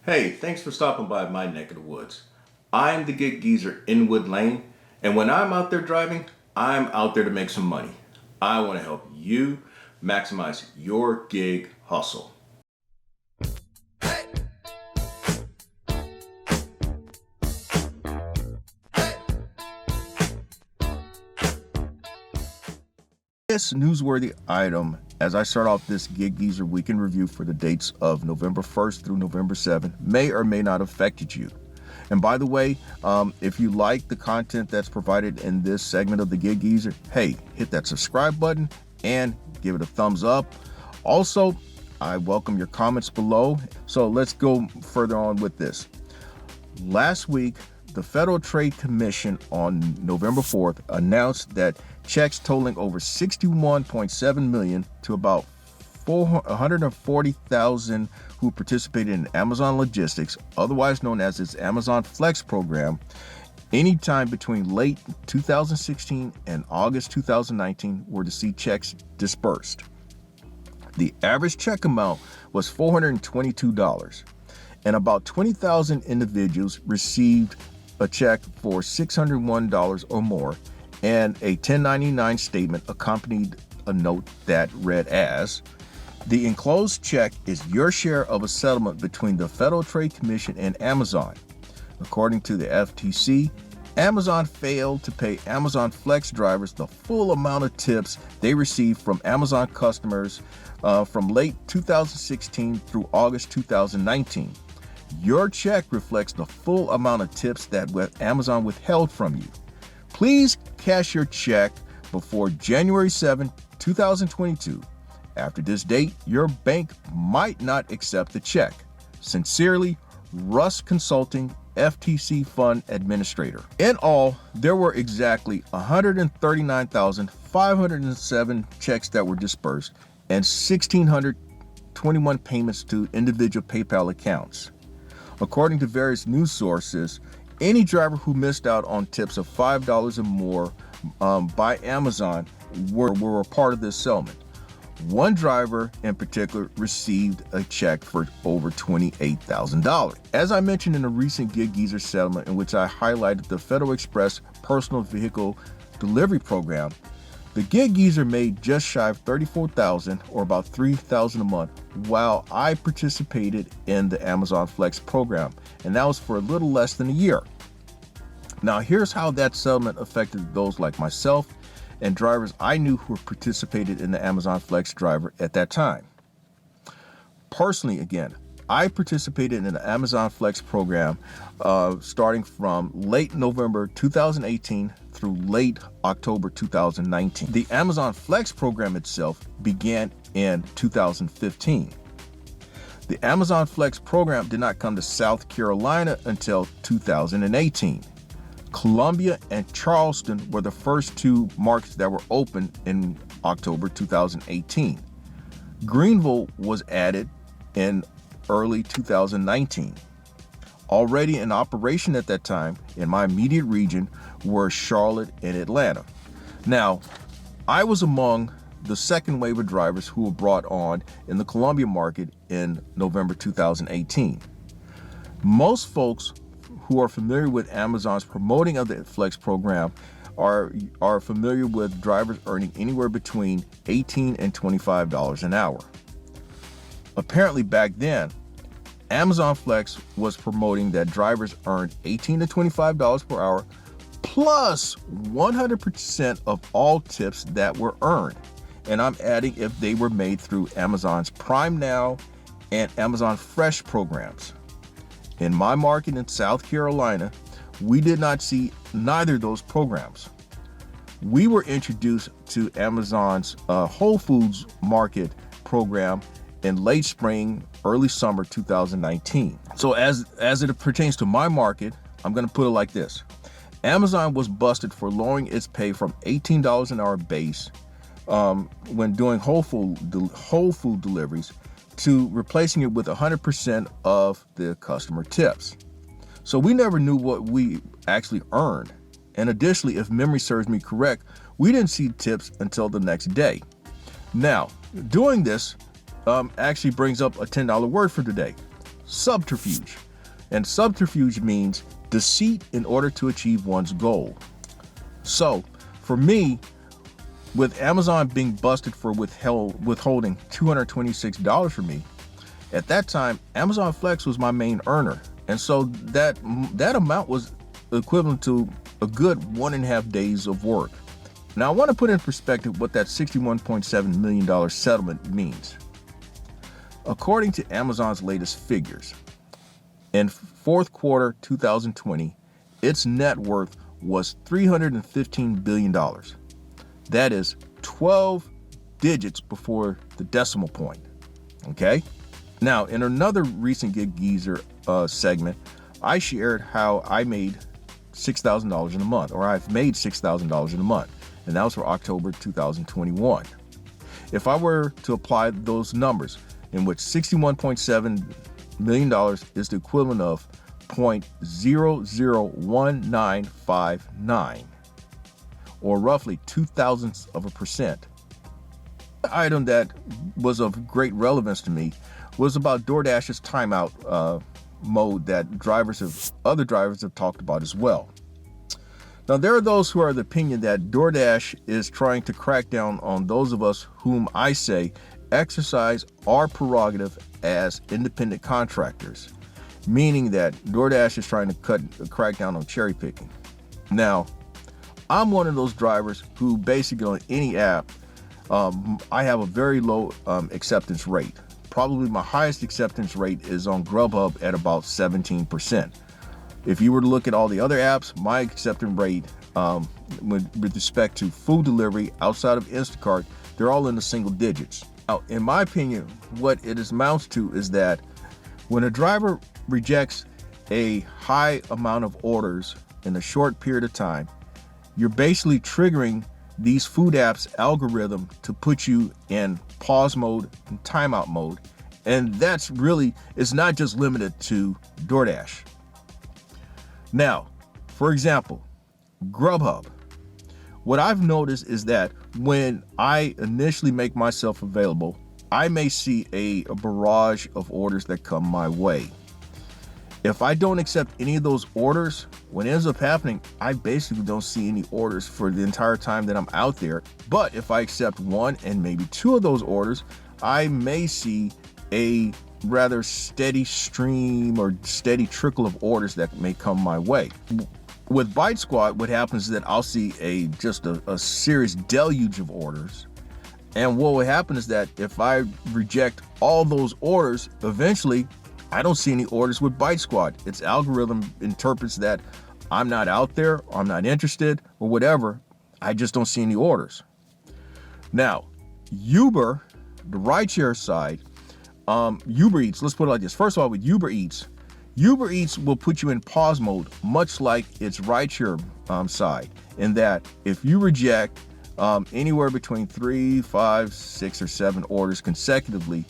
Hey, thanks for stopping by my neck of the woods. I'm the gig geezer in Wood Lane, and when I'm out there driving, I'm out there to make some money. I want to help you maximize your gig hustle. This newsworthy item, as I start off this Gig Geezer Weekend Review for the dates of November 1st through November 7th, may or may not have affected you. And by the way, if you like the content that's provided in this segment of the Gig Geezer, hey, hit that subscribe button and give it a thumbs up. Also, I welcome your comments below. So let's go further on with this. Last week, the Federal Trade Commission on November 4th announced that checks totaling over $61.7 million to about 140,000 who participated in Amazon Logistics, otherwise known as its Amazon Flex program, anytime between late 2016 and August 2019 were to see checks disbursed. The average check amount was $422, and about 20,000 individuals received a check for $601 or more, and a 1099 statement accompanied a note that read as, "The enclosed check is your share of a settlement between the Federal Trade Commission and Amazon. According to the FTC, Amazon failed to pay Amazon Flex drivers the full amount of tips they received from Amazon customers from late 2016 through August 2019. Your check reflects the full amount of tips that Amazon withheld from you. Please cash your check before January 7, 2022. After this date, your bank might not accept the check. Sincerely, Russ Consulting, FTC Fund Administrator." In all, there were exactly 139,507 checks that were disbursed and 1,621 payments to individual PayPal accounts. According to various news sources, any driver who missed out on tips of $5 or more by Amazon were a part of this settlement. One driver in particular received a check for over $28,000. As I mentioned in a recent Gig Geezer settlement in which I highlighted the Federal Express personal vehicle delivery program, the Gig Geezer made just shy of $34,000 or about $3,000 a month while I participated in the Amazon Flex program, and that was for a little less than a year. Now here's how that settlement affected those like myself and drivers I knew who participated in the Amazon Flex driver at that time. Personally, again, I participated in the Amazon Flex program starting from late November 2018 through late October 2019. The Amazon Flex program itself began in 2015. The Amazon Flex program did not come to South Carolina until 2018. Columbia and Charleston were the first two markets that were open in October 2018. Greenville was added in early 2019. Already in operation at that time in my immediate region were Charlotte and Atlanta. Now, I was among the second wave of drivers who were brought on in the Columbia market in November 2018. Most folks who are familiar with Amazon's promoting of the Flex program are familiar with drivers earning anywhere between $18 and $25 an hour. Apparently back then, Amazon Flex was promoting that drivers earned $18 to $25 per hour plus 100% of all tips that were earned. And I'm adding if they were made through Amazon's Prime Now and Amazon Fresh programs. In my market in South Carolina, we did not see neither of those programs. We were introduced to Amazon's Whole Foods Market program in late spring, early summer 2019. So as it pertains to my market, I'm going to put it like this. Amazon was busted for lowering its pay from $18 an hour base when doing whole food deliveries to replacing it with 100% of the customer tips. So we never knew what we actually earned. And additionally, if memory serves me correct, we didn't see tips until the next day. Now, doing this actually brings up a $10 word for today. subterfuge. And subterfuge means deceit in order to achieve one's goal. So, for me, with Amazon being busted for withholding $226 from me, at that time, Amazon Flex was my main earner. And so that amount was equivalent to a good 1.5 days of work. Now, I want to put in perspective what that $61.7 million settlement means. According to Amazon's latest figures, in fourth quarter 2020, its net worth was $315 billion. That is 12 digits before the decimal point. Okay? Now, in another recent Get Geezer segment, I shared how I made $6,000 in a month, or I've made $6,000 in a month, and that was for October 2021. If I were to apply those numbers, in which $61.7 million is the equivalent of 0.001959, or roughly 0.002%. The item that was of great relevance to me was about DoorDash's timeout mode that other drivers have talked about as well. Now, there are those who are of the opinion that DoorDash is trying to crack down on those of us whom I say exercise our prerogative as independent contractors, meaning that DoorDash is trying to crack down on cherry picking. Now, I'm one of those drivers who basically on any app, I have a very low acceptance rate. Probably my highest acceptance rate is on GrubHub at about 17%. If you were to look at all the other apps, my acceptance rate with respect to food delivery outside of Instacart, they're all in the single digits. Now, in my opinion, what it amounts to is that when a driver rejects a high amount of orders in a short period of time, you're basically triggering these food apps' algorithm to put you in pause mode and timeout mode. And that's really, it's not just limited to DoorDash. Now, for example, GrubHub. What I've noticed is that when I initially make myself available, I may see a barrage of orders that come my way. If I don't accept any of those orders, what ends up happening, I basically don't see any orders for the entire time that I'm out there. But if I accept one and maybe two of those orders, I may see a rather steady stream or steady trickle of orders that may come my way. With Bite Squad, what happens is that I'll see a serious deluge of orders. And what will happen is that if I reject all those orders, eventually I don't see any orders with Bite Squad. Its algorithm interprets that I'm not out there, or I'm not interested, or whatever. I just don't see any orders. Now, Uber, the rideshare side, Uber Eats, let's put it like this. First of all, with Uber Eats will put you in pause mode, much like its rideshare side, in that if you reject anywhere between 3, 5, 6, or 7 orders consecutively,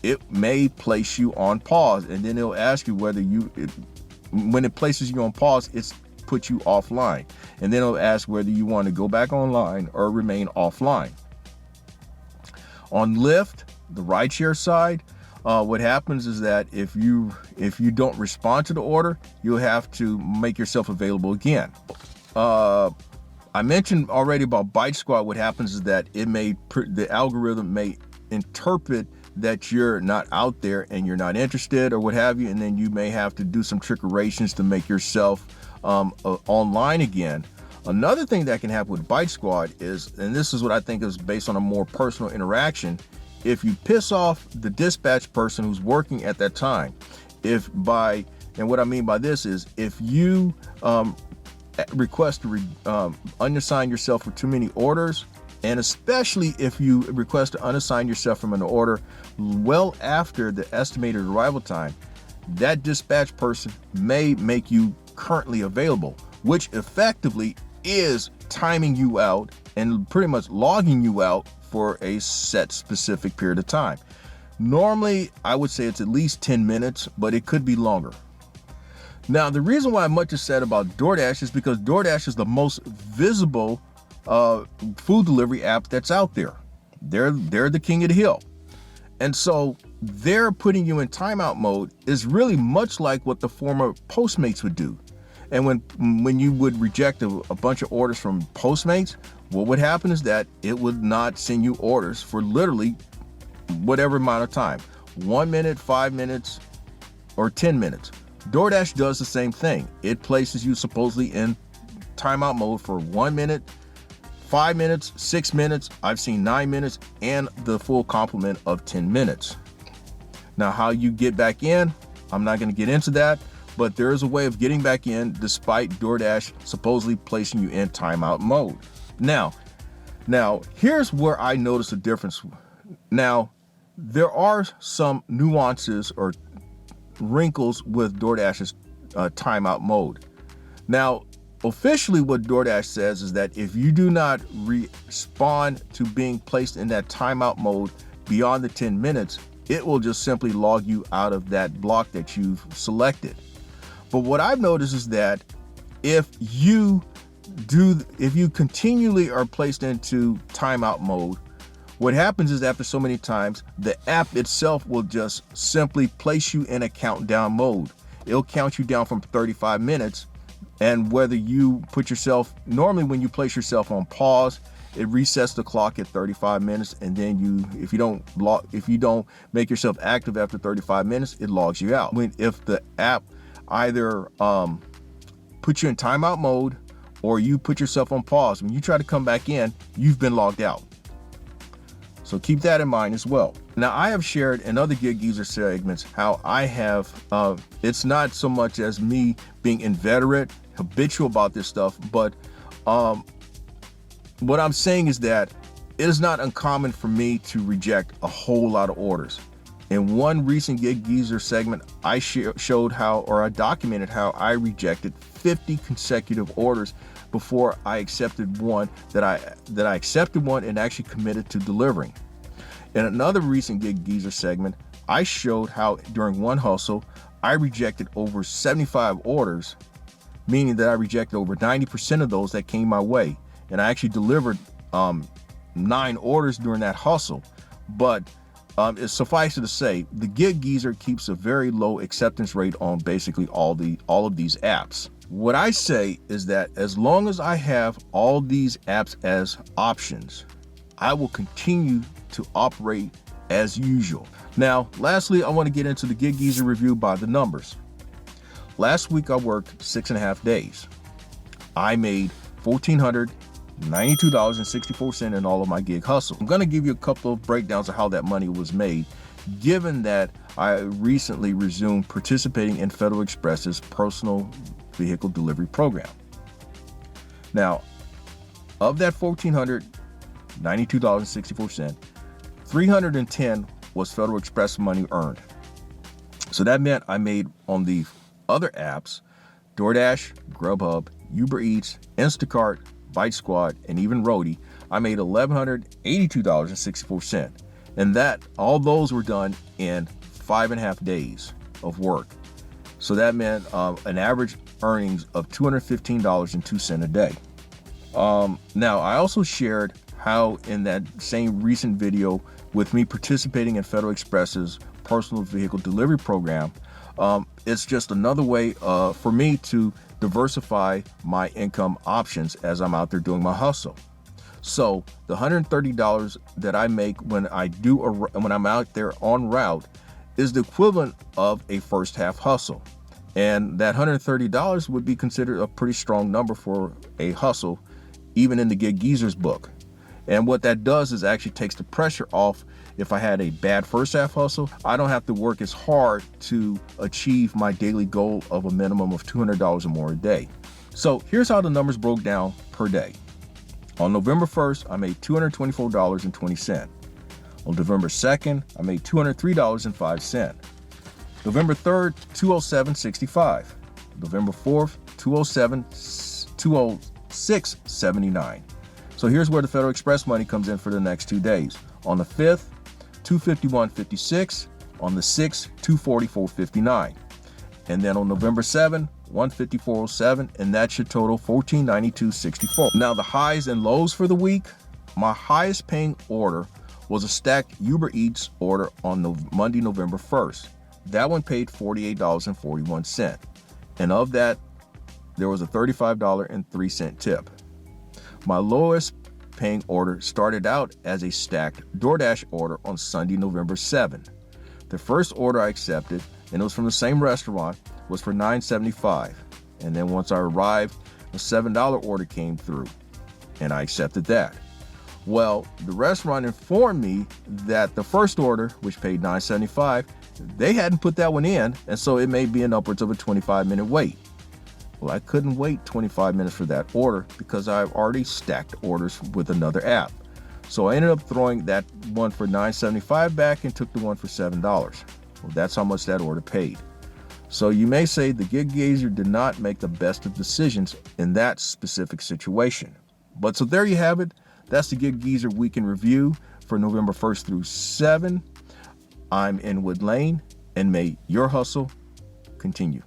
it may place you on pause, and then it'll ask you whether when it places you on pause, it's put you offline, and then it'll ask whether you want to go back online or remain offline. On Lyft, the rideshare side, what happens is that if you don't respond to the order, you'll have to make yourself available again. I mentioned already about Bite Squad. What happens is that the algorithm may interpret that you're not out there and you're not interested or what have you, and then you may have to do some trickerations to make yourself online again. Another thing that can happen with Bite Squad is, and this is what I think is based on a more personal interaction, if you piss off the dispatch person who's working at that time, and what I mean by this is if you request to unassign yourself for too many orders, and especially if you request to unassign yourself from an order well after the estimated arrival time, that dispatch person may make you currently available, which effectively is timing you out and pretty much logging you out for a set specific period of time. Normally, I would say it's at least 10 minutes, but it could be longer. Now, the reason why much is said about DoorDash is because DoorDash is the most visible food delivery app that's out there. They're the king of the hill. And so their putting you in timeout mode is really much like what the former Postmates would do. And when you would reject a bunch of orders from Postmates, what would happen is that it would not send you orders for literally whatever amount of time, 1 minute, 5 minutes, or 10 minutes. DoorDash does the same thing. It places you supposedly in timeout mode for 1 minute, 5 minutes, 6 minutes. I've seen 9 minutes and the full complement of 10 minutes. Now, how you get back in, I'm not going to get into that, but there is a way of getting back in despite DoorDash supposedly placing you in timeout mode. Now, here's where I notice a difference. Now, there are some nuances or wrinkles with DoorDash's timeout mode. Now, officially what DoorDash says is that if you do not respond to being placed in that timeout mode beyond the 10 minutes, it will just simply log you out of that block that you've selected. But what I've noticed is that if you continually are placed into timeout mode, what happens is after so many times, the app itself will just simply place you in a countdown mode. It'll count you down from 35 minutes. And whether you put yourself, normally when you place yourself on pause, it resets the clock at 35 minutes. And then if you don't make yourself active after 35 minutes, it logs you out. If the app either put you in timeout mode or you put yourself on pause, when you try to come back in, you've been logged out. So keep that in mind as well. Now, I have shared in other Gig Geezer segments how I have, it's not so much as me being inveterate, habitual about this stuff, but what I'm saying is that it is not uncommon for me to reject a whole lot of orders. In one recent Gig Geezer segment, I showed how, or I documented how I rejected 50 consecutive orders before I accepted one that I accepted one and actually committed to delivering. In another recent Gig Geezer segment, I showed how during one hustle, I rejected over 75 orders, meaning that I rejected over 90% of those that came my way. And I actually delivered 9 orders during that hustle. But it's suffice it to say, the Gig Geezer keeps a very low acceptance rate on basically all of these apps. What I say is that as long as I have all these apps as options, I will continue to operate as usual. Now, lastly, I want to get into the Gig Geezer review by the numbers. Last week, I worked 6.5 days. I made $1,492.64 in all of my gig hustle. I'm going to give you a couple of breakdowns of how that money was made, given that I recently resumed participating in Federal Express's personal vehicle delivery program. Now, of that $1,492.64, $310 was Federal Express money earned. So that meant I made on the other apps, DoorDash, GrubHub, Uber Eats, Instacart, Bite Squad, and even Roadie, I made $1,182.64. And that all those were done in 5.5 days of work. So that meant an average earnings of $215.02 a day. Now, I also shared how in that same recent video with me participating in Federal Express's personal vehicle delivery program, it's just another way for me to diversify my income options as I'm out there doing my hustle. So the $130 that I make when I'm out there en route is the equivalent of a first half hustle. And that $130 would be considered a pretty strong number for a hustle, even in the Gig Geezer's book. And what that does is actually takes the pressure off. If I had a bad first half hustle, I don't have to work as hard to achieve my daily goal of a minimum of $200 or more a day. So here's how the numbers broke down per day. On November 1st, I made $224.20. On November 2nd, I made $203.05. November 3rd, $207.65. November 4th, $206.79. So here's where the Federal Express money comes in for the next 2 days. On the 5th, $251.56. On the 6th, $244.59. And then on November 7th, $154.07, and that should total $1492.64. Now the highs and lows for the week, my highest paying order was a stacked Uber Eats order on Monday, November 1st. That one paid $48.41. And of that, there was a $35.03 tip. My lowest paying order started out as a stacked DoorDash order on Sunday, November 7. The first order I accepted, and it was from the same restaurant, was for $9.75. And then once I arrived, a $7 order came through, and I accepted that. Well, the restaurant informed me that the first order, which paid $9.75, they hadn't put that one in, and so it may be an upwards of a 25-minute wait. Well, I couldn't wait 25 minutes for that order because I've already stacked orders with another app. So I ended up throwing that one for $9.75 back and took the one for $7. Well, that's how much that order paid. So you may say the Gig Geezer did not make the best of decisions in that specific situation. But so there you have it. That's the Gig Geezer Week in Review for November 1st through 7. I'm Inwood Lane, and may your hustle continue.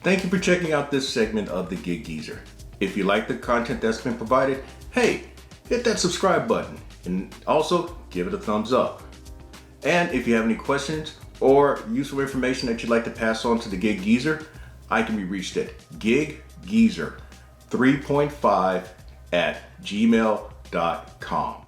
Thank you for checking out this segment of the Gig Geezer. If you like the content that's been provided, hey, hit that subscribe button and also give it a thumbs up. And if you have any questions or useful information that you'd like to pass on to the Gig Geezer, I can be reached at giggeezer3.5@gmail.com.